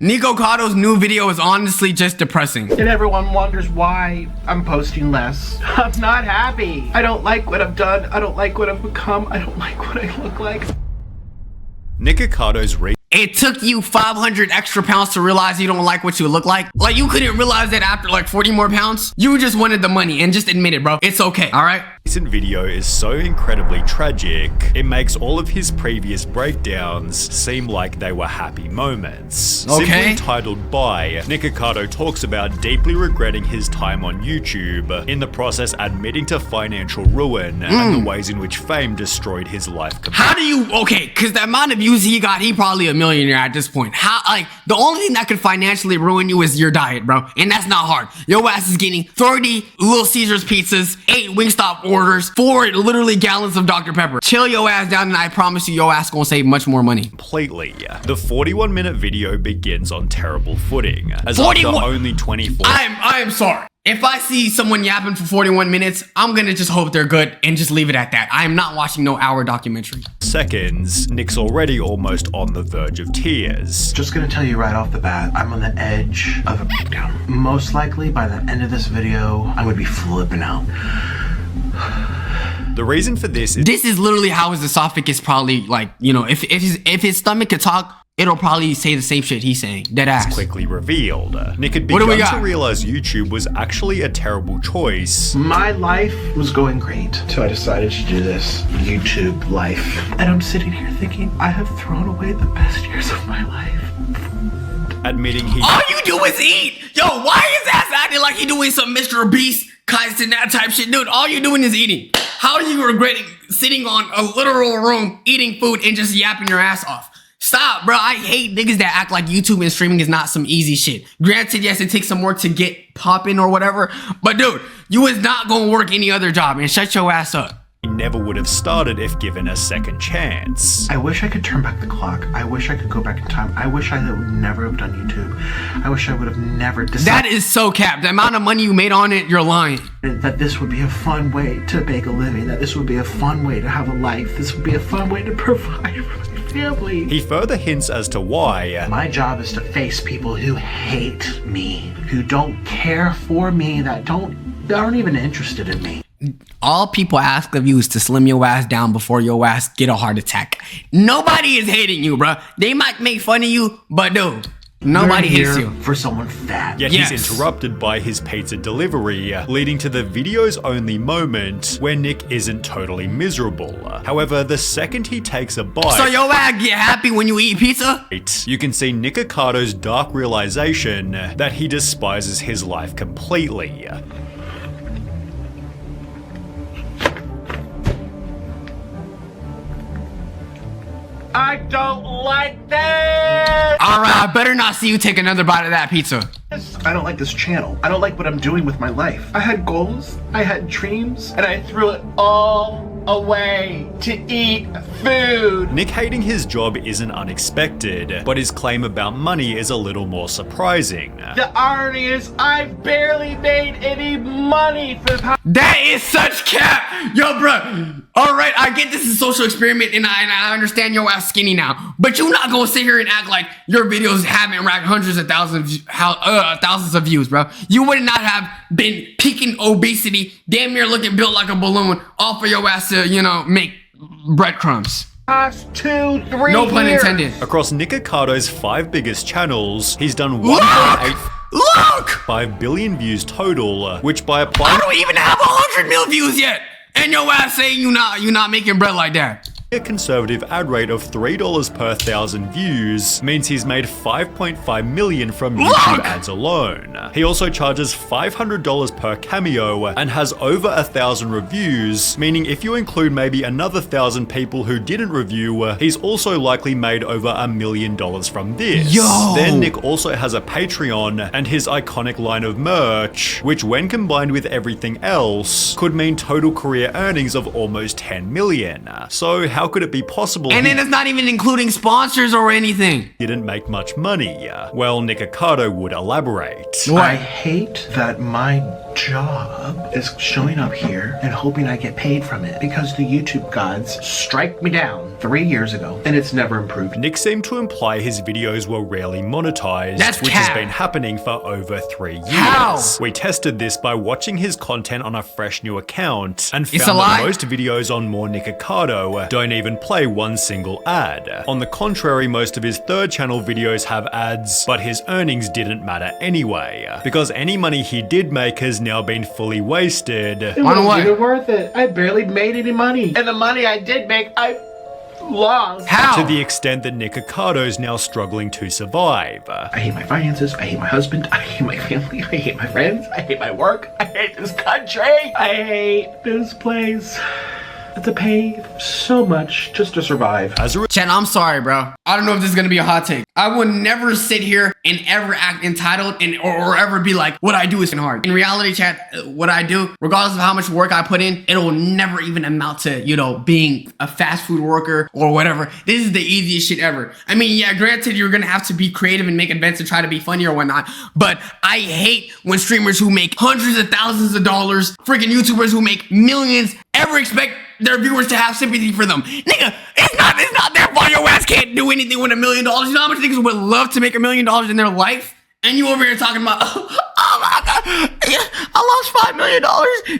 Nicocado's new video is honestly just depressing. And everyone wonders why I'm posting less. I'm not happy. I don't like what I've done. I don't like what I've become. I don't like what I look like. Nicocado's It took you 500 extra pounds to realize you don't like what you look like? Like you couldn't realize that after like 40 more pounds? You just wanted the money and just admit it, bro. It's okay, all right? recent video is so incredibly tragic, it makes all of his previous breakdowns seem like they were happy moments. Okay. Simply titled By, Nikocado talks about deeply regretting his time on YouTube, in the process admitting to financial ruin and the ways in which fame destroyed his life completely. How do you, okay, because the amount of views he got, he probably a millionaire at this point. How, like, the only thing that could financially ruin you is your diet, bro. And that's not hard. Your ass is getting 30 Little Caesars pizzas, 8 Wingstop orders, 4 literally gallons of Dr. Pepper. Chill your ass down and I promise you your ass gonna save much more money. Completely. The 41-minute video begins on terrible footing, as 41? after only 24 I am sorry. If I see someone yapping for 41 minutes, I'm gonna just hope they're good and just leave it at that. I am not watching no hour documentary. seconds, Nick's already almost on the verge of tears. Just gonna tell you right off the bat, I'm on the edge of a breakdown. Most likely by the end of this video, I would be flipping out. The reason for this is literally how his esophagus probably, like, you know, if his stomach could talk, it'll probably say the same shit he's saying. Dead ass. quickly revealed. Nick had What do we begun got? to realize YouTube was actually a terrible choice. My life was going great, so I decided to do this YouTube life. And I'm sitting here thinking, I have thrown away the best years of my life. Admitting he All you do is eat. Yo, why is ass acting like he doing some Mr. Beast, Kaizen, that type shit? Dude, all you doing is eating. How are you regretting sitting on a literal room, eating food, and just yapping your ass off? Stop, bro. I hate niggas that act like YouTube and streaming is not some easy shit. Granted, yes, it takes some work to get popping or whatever, but dude, you is not gonna work any other job, and shut your ass up. never would have started if given a second chance. I wish I could turn back the clock. I wish I could go back in time. I wish I would never have done YouTube. I wish I would have never decided That is so capped. The amount of money you made on it, you're lying. that this would be a fun way to make a living, that this would be a fun way to have a life, this would be a fun way to provide for my family. He further hints as to why My job is to face people who hate me, who don't care for me, that aren't even interested in me. All people ask of you is to slim your ass down before your ass get a heart attack. Nobody is hating you, bro. They might make fun of you, but dude, nobody hates you. For someone fat. Yet Yes. he's interrupted by his pizza delivery, leading to the video's only moment where Nick isn't totally miserable. However, the second he takes a bite, So your ass get happy when you eat pizza? you can see Nicocado's dark realization that he despises his life completely. I don't like this! Alright, I better not see you take another bite of that pizza. I don't like this channel. I don't like what I'm doing with my life. I had goals, I had dreams, and I threw it all away to eat food. Nick hating his job isn't unexpected, but his claim about money is a little more surprising. The irony is I've barely made any money for the past. That is such cap! Yo, bro. Alright, I get this is a social experiment and I understand your ass skinny now. But you not gonna sit here and act like your videos haven't racked hundreds of thousands of views, bro. You would not have been peaking obesity, damn near looking built like a balloon, all for your ass to, you know, make breadcrumbs. Past 2, 3 No pun years. intended. Across Nicocado's 5 biggest channels, he's done Look! 1.85 billion views total, which by I applying don't even have 100 mil views yet. And your ass saying you not making bread like that. a conservative ad rate of $3 per 1,000 views means he's made $5.5 million from YouTube ads alone. He also charges $500 per cameo and has over 1,000 reviews, meaning if you include maybe another 1,000 people who didn't review, he's also likely made over $1 million from this. Yo! Then Nick also has a Patreon and his iconic line of merch, which when combined with everything else, could mean total career earnings of almost 10 million. So how could it be possible And then it's not even including sponsors or anything. he didn't make much money? Well, Nikocado would elaborate. I hate that my job is showing up here and hoping I get paid from it because the YouTube gods strike me down 3 years ago and it's never improved. Nick seemed to imply his videos were rarely monetized, That's which cap. has been happening for over 3 years. How? We tested this by watching his content on a fresh new account and It's found a lie. that most videos on More Nikocado don't even play one single ad. On the contrary, most of his third channel videos have ads, but his earnings didn't matter anyway, because any money he did make has now been fully wasted. It On wasn't what? even worth it. I barely made any money. And the money I did make, I lost. How? To the extent that Nikocado's now struggling to survive. I hate my finances, I hate my husband, I hate my family, I hate my friends, I hate my work, I hate this country, I hate this place. To pay so much just to survive. As a Chat, I'm sorry, bro. I don't know if this is gonna be a hot take. I would never sit here and ever act entitled and or ever be like, what I do is hard. In reality, chat, what I do, regardless of how much work I put in, it'll never even amount to, you know, being a fast food worker or whatever. This is the easiest shit ever. I mean, yeah, granted, you're gonna have to be creative and make events and try to be funny or whatnot, but I hate when streamers who make hundreds of thousands of dollars, freaking YouTubers who make millions, ever expect their viewers to have sympathy for them. Nigga, it's not their fault. Your ass can't do anything with $1 million. You know how much niggas would love to make $1 million in their life? And you over here talking about, oh my God, I lost $5 million.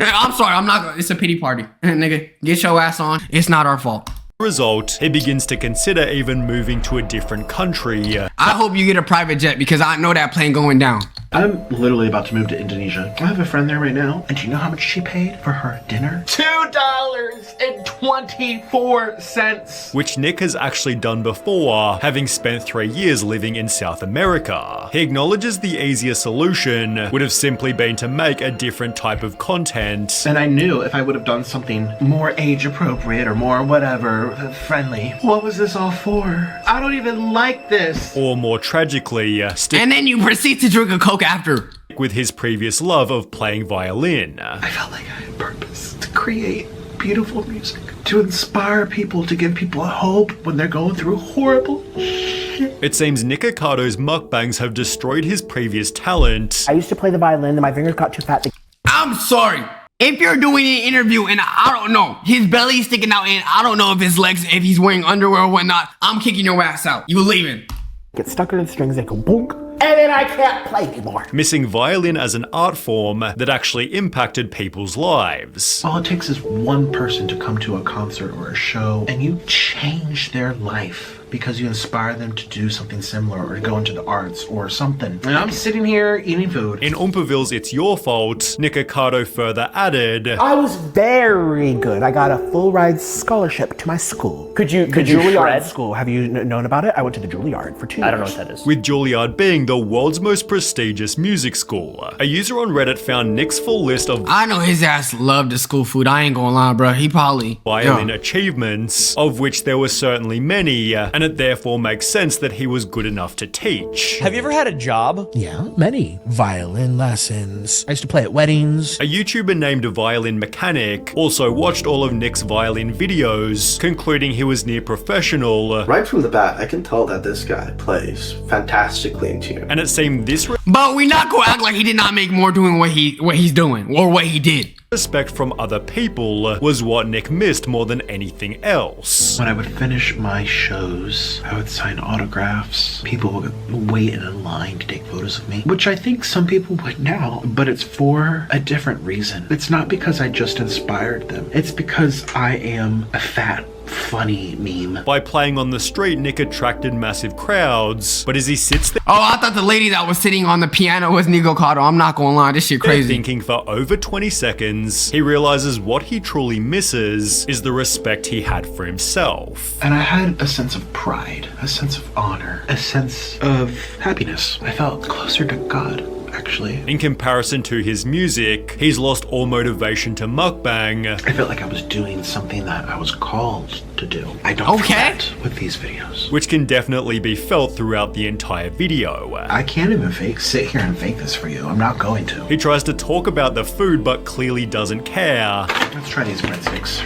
I'm sorry, I'm not gonna, it's a pity party. Nigga, get your ass on. It's not our fault. result, he begins to consider even moving to a different country. I hope you get a private jet because I know that plane going down. I'm literally about to move to Indonesia. I have a friend there right now, and do you know how much she paid for her dinner? $2.24. Which Nick has actually done before, having spent 3 years living in South America. He acknowledges the easier solution would have simply been to make a different type of content. And I knew if I would have done something more age appropriate or more whatever, friendly. What was this all for? I don't even like this. Or more tragically, stick And then you proceed to drink a Coke after. with his previous love of playing violin. I felt like I had purpose to create beautiful music, to inspire people, to give people hope when they're going through horrible shit. It seems Nikocado's mukbangs have destroyed his previous talent. I used to play the violin and my fingers got too fat to I'm sorry. If you're doing an interview and I don't know, his belly's sticking out and I don't know if his legs, if he's wearing underwear or whatnot, I'm kicking your ass out. You leaving. get stuck into the strings, they go bonk, and then I can't play anymore. Missing violin as an art form that actually impacted people's lives. All it takes is one person to come to a concert or a show and you change their life because you inspire them to do something similar or go into the arts or something. And I'm sitting here eating food. In Oompaville's It's Your Fault, Nikocado further added, I was very good. I got a full ride scholarship to my school. Could you Juilliard shred? school. Have you known about it? I went to the Juilliard for 2 years. I don't know what that is. with Juilliard being the world's most prestigious music school. A user on Reddit found Nick's full list of I know his ass loved the school food. I ain't gonna lie, bro. He probably violin achievements, of which there were certainly many, and it therefore makes sense that he was good enough to teach. Have you ever had a job? Yeah, many. Violin lessons. I used to play at weddings. A YouTuber named Violin Mechanic also watched all of Nick's violin videos, concluding he was near professional, Right from the bat, I can tell that this guy plays fantastically in tune. and it seemed this But we not gonna act like he did not make more doing what he's doing or what he did. respect from other people was what Nick missed more than anything else. When I would finish my shows, I would sign autographs. People would wait in a line to take photos of me, which I think some people would now, but it's for a different reason. It's not because I just inspired them. It's because I am a fat, funny meme. By playing on the street, Nick attracted massive crowds, but as he sits there Oh, I thought the lady that was sitting on the piano was Nikocado. I'm not gonna lie, this shit crazy. thinking for over 20 seconds, he realizes what he truly misses is the respect he had for himself. And I had a sense of pride, a sense of honor, a sense of happiness. I felt closer to God, actually. In comparison to his music, he's lost all motivation to mukbang, I felt like I was doing something that I was called to do. I don't Okay. feel that with these videos. which can definitely be felt throughout the entire video. I can't even sit here and fake this for you. I'm not going to. He tries to talk about the food but clearly doesn't care. Let's try these breadsticks.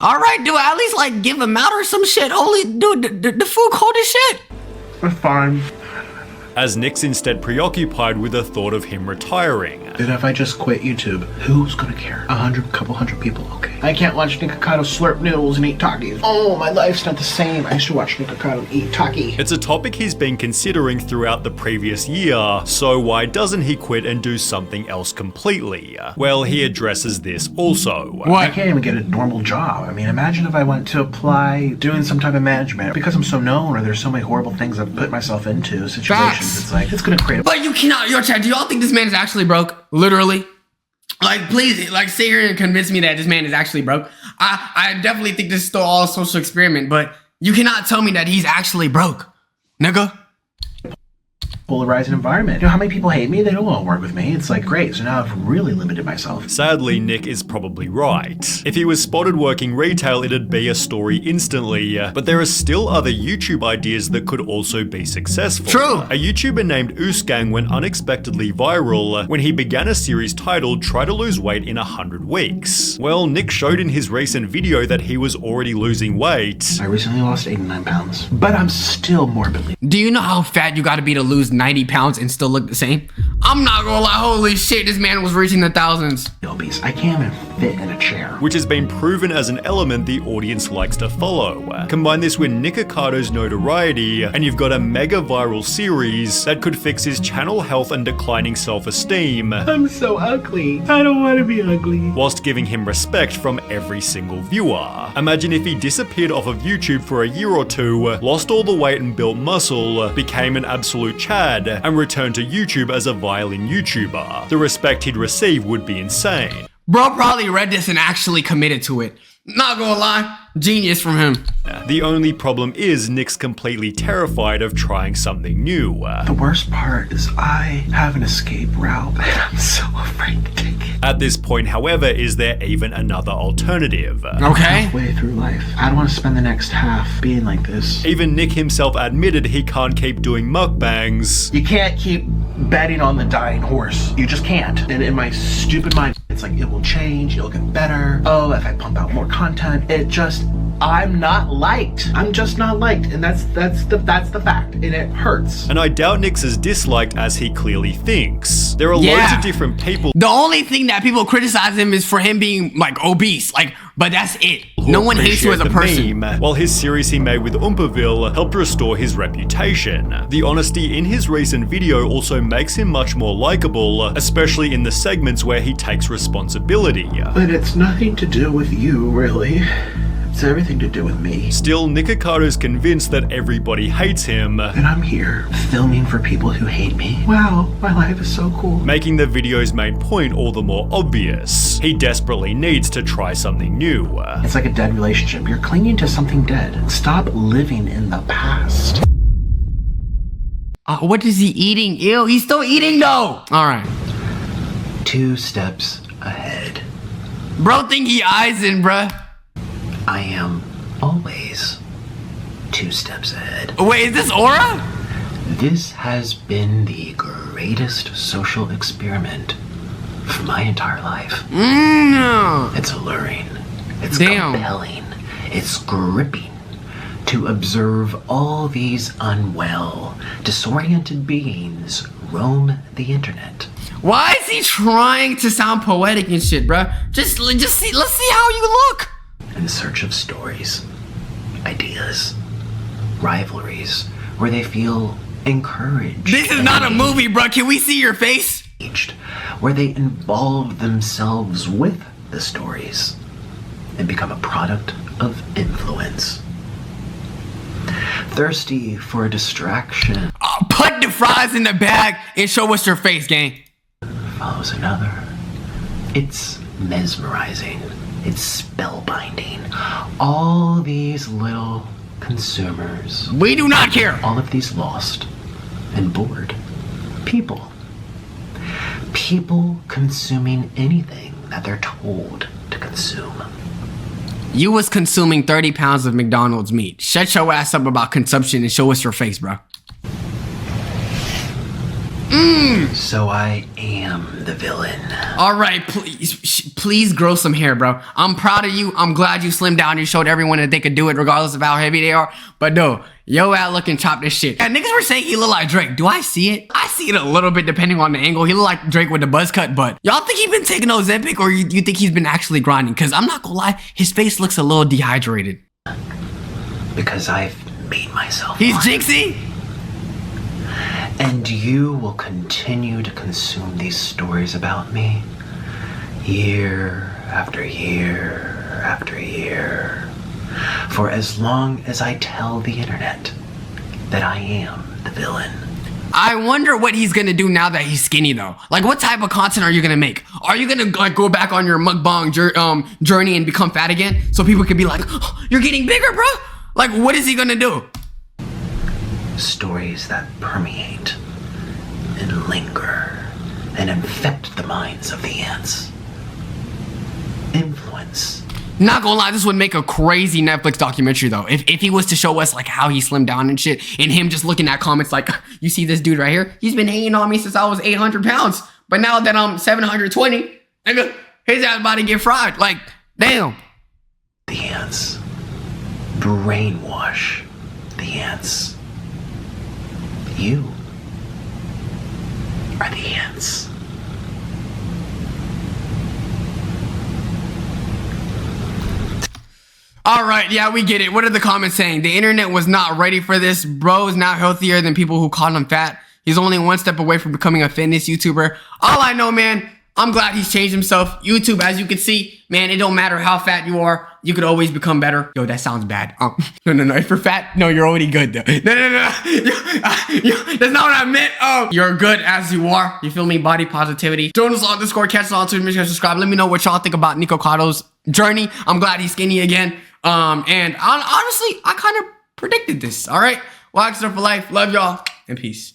All right, dude, at least like give him out or some shit. Holy, dude, the food cold as shit. It's fine. as Nick's instead preoccupied with the thought of him retiring. And if I just quit YouTube, who's gonna care? Couple hundred people, okay. I can't watch Nikocado slurp noodles and eat Takis. Oh, my life's not the same. I used to watch Nikocado eat Taki. It's a topic he's been considering throughout the previous year, so why doesn't he quit and do something else completely? Well, he addresses this also. I can't even get a normal job. I mean, imagine if I went to apply doing some type of management. Because I'm so known, or there's so many horrible things I've put myself into, situations, Facts. it's like, it's gonna create a... But you cannot, yo, Chad, do y'all think this man is actually broke? Literally? Like, please, like, sit here and convince me that this man is actually broke. I definitely think this is still all a social experiment, but you cannot tell me that he's actually broke, nigga. polarizing environment. You know how many people hate me? They don't want to work with me. It's like, great, so now I've really limited myself. Sadly, Nick is probably right. If he was spotted working retail, it'd be a story instantly, but there are still other YouTube ideas that could also be successful. True. A YouTuber named Oosgang went unexpectedly viral when he began a series titled Try to Lose Weight in 100 Weeks. Well, Nick showed in his recent video that he was already losing weight. I recently lost 89 pounds, but I'm still morbidly. Do you know how fat you gotta be to lose 90 pounds and still look the same? I'm not gonna lie, holy shit, this man was reaching the thousands. Obese. I can't even fit in a chair. Which has been proven as an element the audience likes to follow. Combine this with Nicocado's notoriety, and you've got a mega viral series that could fix his channel health and declining self-esteem, I'm so ugly. I don't want to be ugly. whilst giving him respect from every single viewer. Imagine if he disappeared off of YouTube for a year or two, lost all the weight and built muscle, became an absolute Chad, and returned to YouTube as a violin YouTuber. The respect he'd receive would be insane. Bro probably read this and actually committed to it. Not gonna lie, genius from him. The only problem is Nick's completely terrified of trying something new. The worst part is I have an escape route and I'm so afraid to take it. At this point, however, is there even another alternative? Okay? Halfway through life, I don't want to spend the next half being like this. Even Nick himself admitted he can't keep doing mukbangs. You can't keep betting on the dying horse. You just can't. And in my stupid mind, it's like, it will change, it'll get better. Oh, if I pump out more content, I'm not liked. I'm just not liked, and that's the fact, and it hurts. And I doubt Nick's as disliked as he clearly thinks. There are loads of different people The only thing that people criticize him is for him being like obese, but that's it. No one hates you as a person. meme, while his series he made with Oompaville helped restore his reputation. The honesty in his recent video also makes him much more likable, especially in the segments where he takes responsibility. But it's nothing to do with you, really. It's everything to do with me. Still, Nicocado's convinced that everybody hates him, And I'm here, filming for people who hate me. Wow, my life is so cool. making the video's main point all the more obvious. He desperately needs to try something new. It's like a dead relationship. You're clinging to something dead. Stop living in the past. What is he eating? Ew, he's still eating though. All right. 2 steps ahead. Bro think he eyesin, bruh. I am always 2 steps ahead. Wait, is this Aura? This has been the greatest social experiment for my entire life. No. It's alluring. It's Damn. compelling. It's gripping to observe all these unwell, disoriented beings roam the internet. Why is he trying to sound poetic and shit, bruh? Just see, let's see how you look. In search of stories, ideas, rivalries, where they feel encouraged. This is not a movie, bruh. Can we see your face? Engaged, where they involve themselves with the stories and become a product of influence. Thirsty for a distraction Put the fries in the bag and show us your face, gang. follows another. It's mesmerizing. It's spellbinding. All these little consumers, We do not care. all of these lost and bored people. People consuming anything that they're told to consume. You was consuming 30 pounds of McDonald's meat. Shut your ass up about consumption and show us your face, bro. So I am the villain. All right, please grow some hair, bro. I'm proud of you. I'm glad you slimmed down. You showed everyone that they could do it regardless of how heavy they are. But no, yo out looking chopped as shit. And niggas were saying he look like Drake. Do I see it? I see it a little bit depending on the angle. He look like Drake with the buzz cut, but y'all think he's been taking Ozempic or you think he's been actually grinding? Because I'm not gonna lie, his face looks a little dehydrated. Because I've made myself He's one. jinxing? And you will continue to consume these stories about me year after year after year. For as long as I tell the internet that I am the villain. I wonder what he's gonna do now that he's skinny though. Like what type of content are you gonna make? Are you gonna like go back on your mukbang journey and become fat again? So people can be like, oh, you're getting bigger, bro? Like what is he gonna do? Stories that permeate and linger and infect the minds of the ants. Influence. Not gonna lie, this would make a crazy Netflix documentary though. If he was to show us like how he slimmed down and shit, and him just looking at comments like, you see this dude right here? He's been hating on me since I was 800 pounds. But now that I'm 720, nigga, his ass about to get fried. Like, damn. The ants. Brainwash the ants. You are the ants. All right, yeah, we get it. What are the comments saying? The internet was not ready for this. Bro is now healthier than people who called him fat. He's only one step away from becoming a fitness YouTuber. All I know, man, I'm glad he's changed himself. YouTube, as you can see, man, it don't matter how fat you are. You could always become better. Yo, that sounds bad. No. If you're fat, no, you're already good though. No. That's not what I meant. You're good as you are. You feel me? Body positivity. Join us on Discord. Catch us on Twitter. Make sure to subscribe. Let me know what y'all think about Nikocado's journey. I'm glad he's skinny again. And honestly, I kind of predicted this. All right. Well, for life. Love y'all and peace.